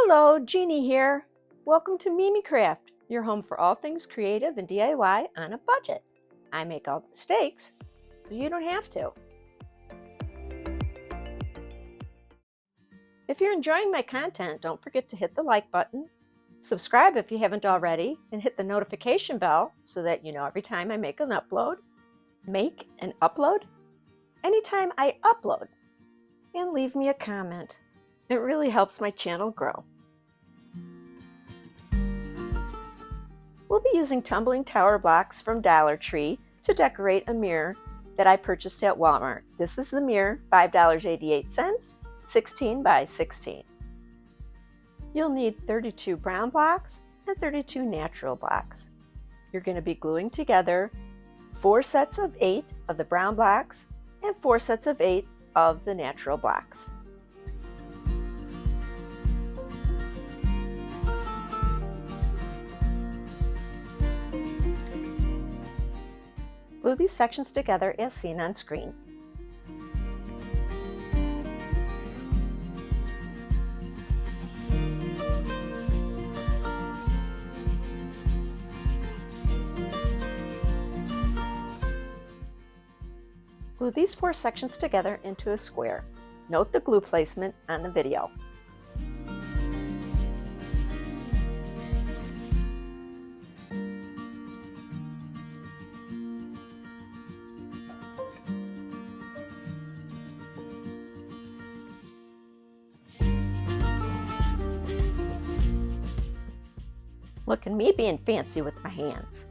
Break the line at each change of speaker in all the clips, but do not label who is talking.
Hello, Jeannie here. Welcome to Mimi Craft, your home for all things creative and DIY on a budget. I make all the mistakes, so you don't have to. If you're enjoying my content, don't forget to hit the like button, subscribe if you haven't already, and hit the notification bell so that you know every time I make an upload. Make an upload? Anytime I upload. And leave me a comment. It really helps my channel grow. We'll be using tumbling tower blocks from Dollar Tree to decorate a mirror that I purchased at Walmart. This is the mirror, $5.88, 16 by 16. You'll need 32 brown blocks and 32 natural blocks. You're going to be gluing together 4 sets of 8 of the brown blocks and 4 sets of 8 of the natural blocks. Glue these sections together as seen on screen. Glue these 4 sections together into a square. Note the glue placement on the video. Look at me being fancy with my hands.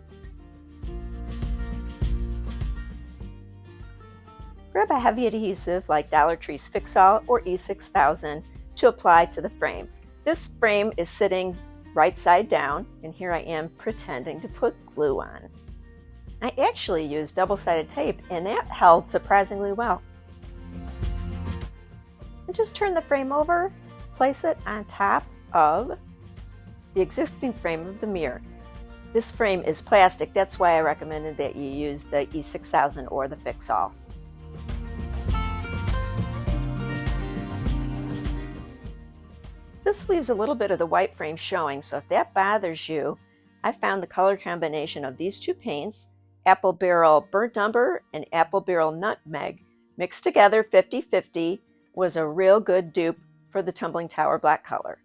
Grab a heavy adhesive like Dollar Tree's Fix-All or E6000 to apply to the frame. This frame is sitting right side down, and here I am pretending to put glue on. I actually used double-sided tape, and that held surprisingly well. And just turn the frame over, place it on top of the existing frame of the mirror. This frame is plastic, that's why I recommended that you use the E6000 or the Fix-All. This leaves a little bit of the white frame showing, so if that bothers you, I found the color combination of these 2 paints, Apple Barrel Burnt Umber and Apple Barrel Nutmeg, mixed together 50-50, was a real good dupe for the tumbling tower black color.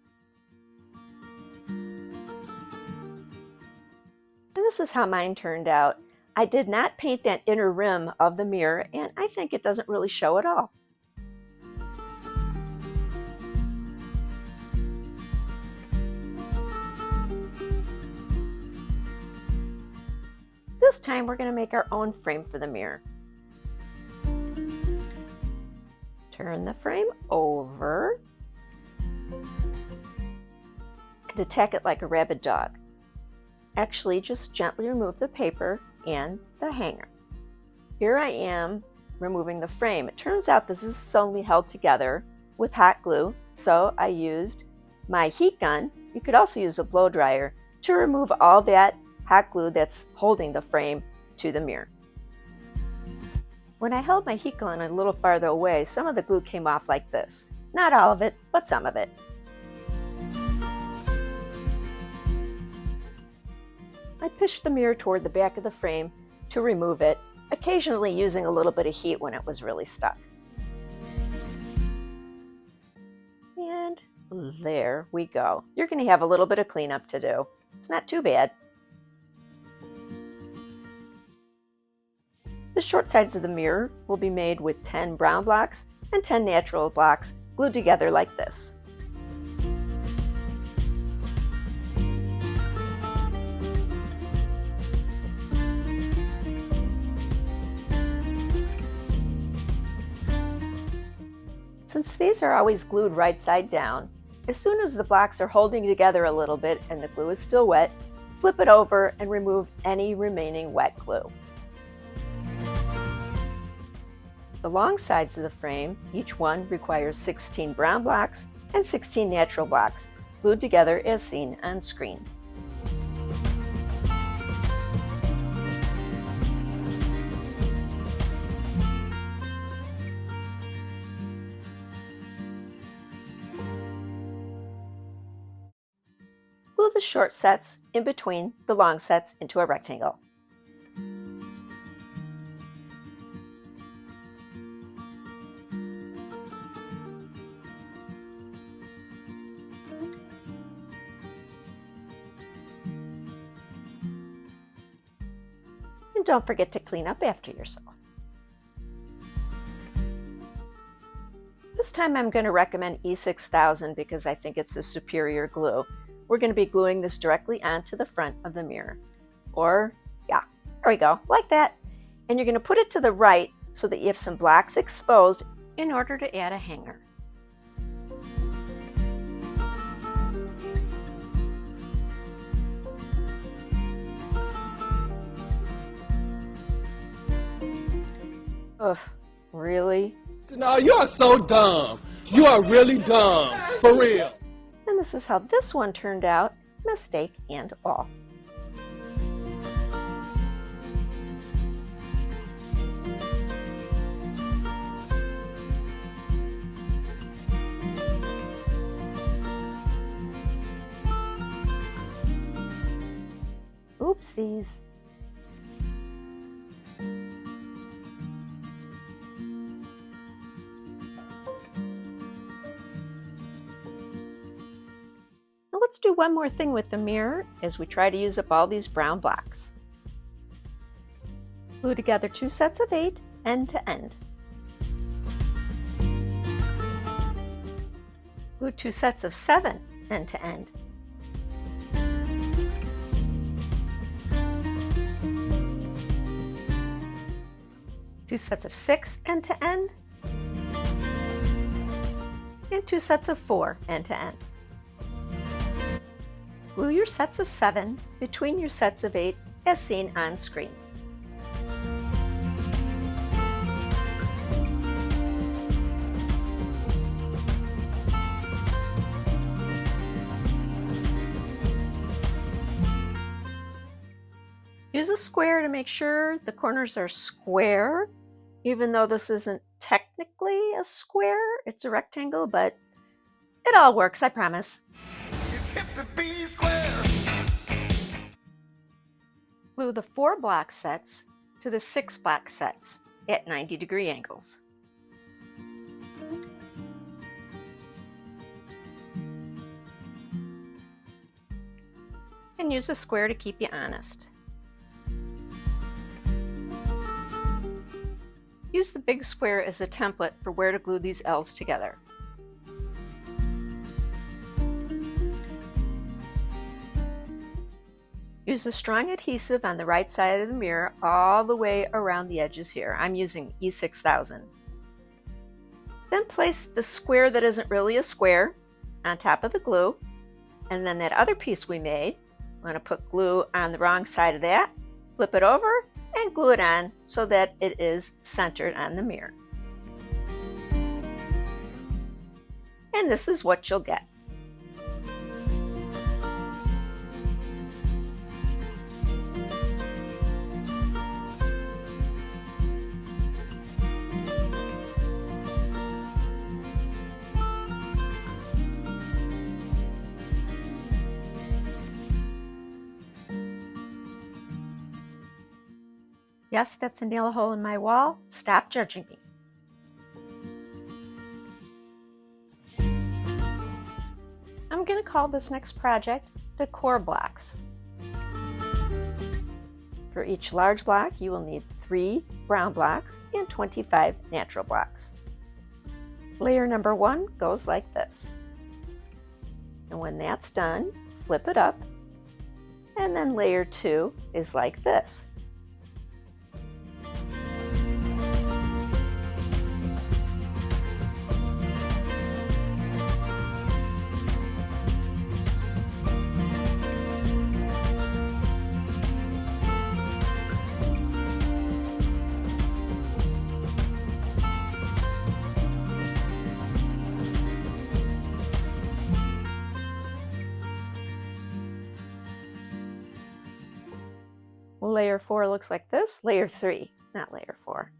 And this is how mine turned out. I did not paint that inner rim of the mirror, and I think it doesn't really show at all. This time we're going to make our own frame for the mirror. Turn the frame over and attack it like a rabid dog. Actually, just gently remove the paper and the hanger. Here I am removing the frame. It turns out this is only held together with hot glue, so I used my heat gun. You could also use a blow dryer to remove all that hot glue that's holding the frame to the mirror. When I held my heat gun a little farther away, some of the glue came off like this. Not all of it, but some of it. I pushed the mirror toward the back of the frame to remove it, occasionally using a little bit of heat when it was really stuck. And there we go. You're going to have a little bit of cleanup to do. It's not too bad. The short sides of the mirror will be made with 10 brown blocks and 10 natural blocks glued together like this. Since these are always glued right side down, as soon as the blocks are holding together a little bit and the glue is still wet, flip it over and remove any remaining wet glue. The long sides of the frame, each one requires 16 brown blocks and 16 natural blocks, glued together as seen on screen. the short sets in between the long sets into a rectangle. And don't forget to clean up after yourself. This time I'm going to recommend E6000 because I think it's a superior glue. We're going to be gluing this directly onto the front of the mirror. Or, yeah, there we go, like that. And you're going to put it to the right so that you have some blocks exposed in order to add a hanger. Ugh, really?
No, you are so dumb. You are really dumb. For real.
And this is how this one turned out, mistake and all. Oopsies. Let's do one more thing with the mirror as we try to use up all these brown blocks. Glue together 2 sets of 8 end to end. Glue 2 sets of 7 end to end. Two sets of 6 end to end. And 2 sets of 4 end to end. Glue your sets of 7 between your sets of 8 as seen on screen. Use a square to make sure the corners are square, even though this isn't technically a square, it's a rectangle, but it all works, I promise.
It's hip to be square.
Glue the 4 block sets to the 6 block sets at 90-degree angles. And use a square to keep you honest. Use the big square as a template for where to glue these L's together. Use a strong adhesive on the right side of the mirror all the way around the edges here. I'm using E6000. Then place the square that isn't really a square on top of the glue, and then that other piece we made, I'm going to put glue on the wrong side of that, flip it over, and glue it on so that it is centered on the mirror. And this is what you'll get. Yes, that's a nail hole in my wall. Stop judging me. I'm going to call this next project decor blocks. For each large block, you will need 3 brown blocks and 25 natural blocks. Layer number 1 goes like this. And when that's done, flip it up. And then layer 2 is like this. Layer 4 looks like this. Layer 3, not layer 4.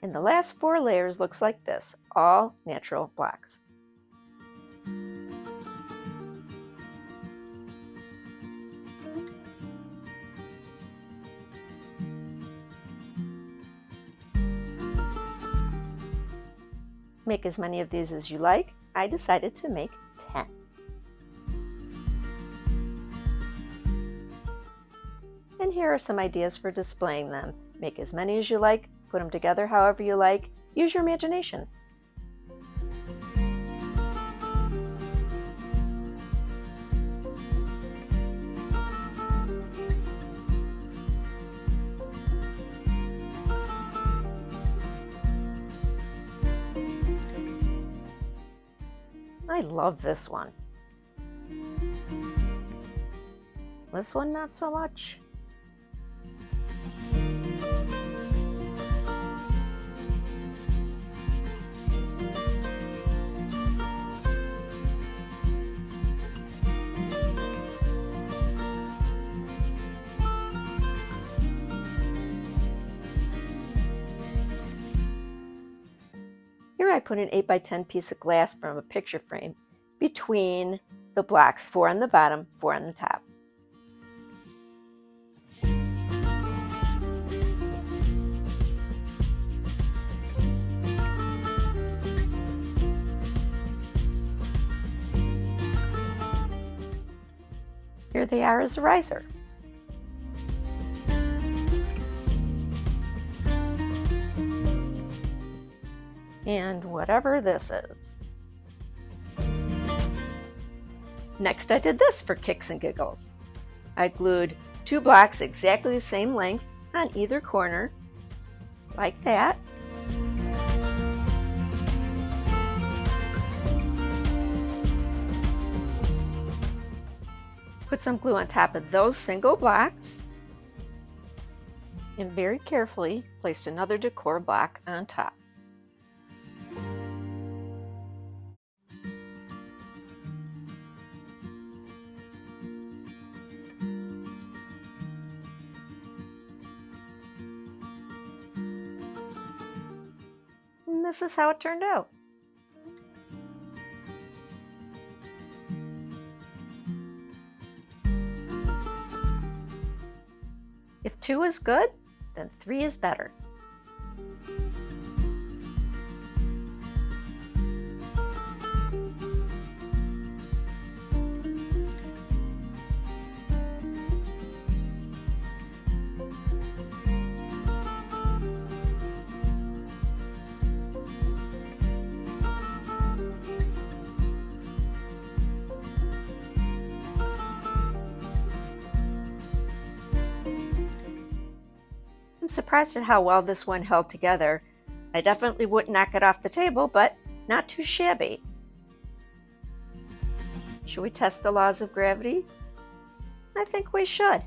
And the last 4 layers looks like this, all natural blocks. Make as many of these as you like. I decided to make 10. And here are some ideas for displaying them. Make as many as you like, put them together however you like, use your imagination. I love this one. This one, not so much. Here I put an 8x10 piece of glass from a picture frame between the blocks, 4 on the bottom, 4 on the top. Here they are as a riser. And whatever this is. Next I did this for kicks and giggles. I glued 2 blocks exactly the same length on either corner, like that. Put some glue on top of those single blocks, and very carefully placed another decor block on top. And this is how it turned out. If 2 is good, then 3 is better. I'm surprised at how well this one held together. I definitely wouldn't knock it off the table, but not too shabby. Should we test the laws of gravity? I think we should.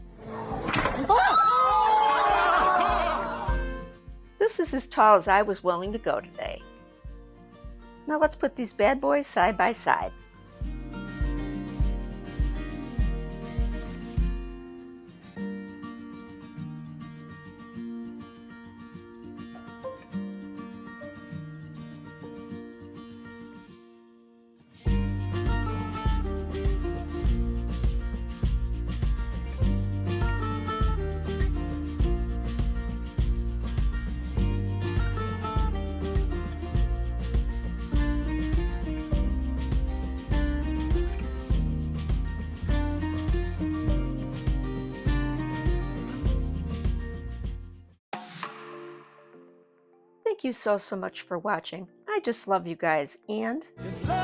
This is as tall as I was willing to go today. Now let's put these bad boys side by side. Thank you so much for watching. I just love you guys, and
If love